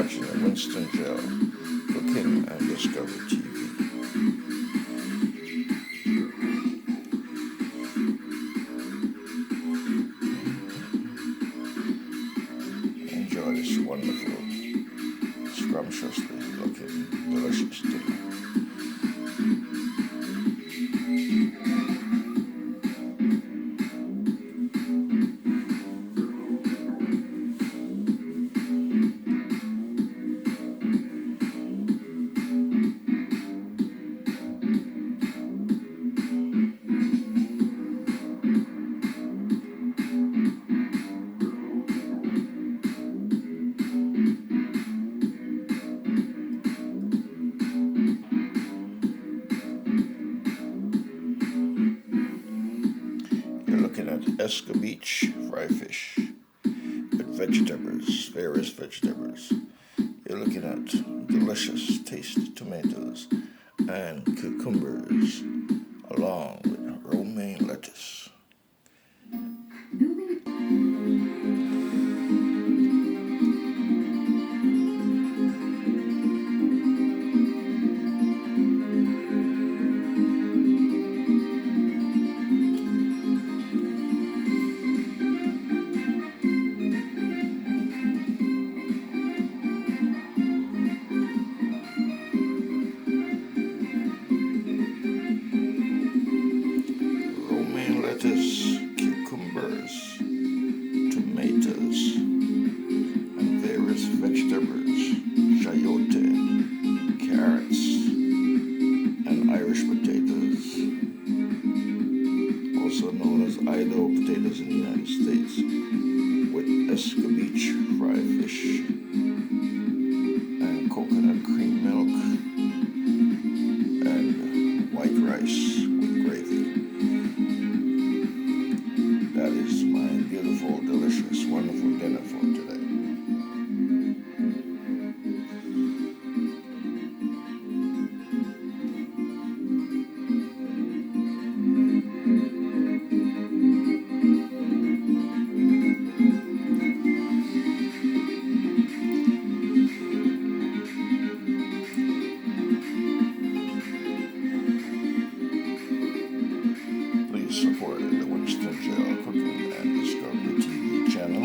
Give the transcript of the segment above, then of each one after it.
watching the Winston Gel Cooking and Discovery TV. Enjoy this wonderful, scrumptiously looking, delicious dinner. Looking at Escovitch Fry Fish with vegetables, various vegetables. You're looking at delicious, tasty tomatoes and cucumbers along with romaine lettuce. Lettuce, cucumbers, tomatoes, and various vegetables, chayote, carrots, and Irish potatoes, also known as Idaho potatoes in the United States, with Escovitch Fry Fish and coconut cream milk and white rice with gravy. That is my beautiful, delicious, wonderful dinner for today. Please support the Winston Gel Cooking and Discovery TV channel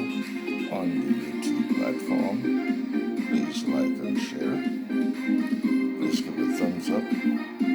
on the YouTube platform. Please like and share. Please give it a thumbs up.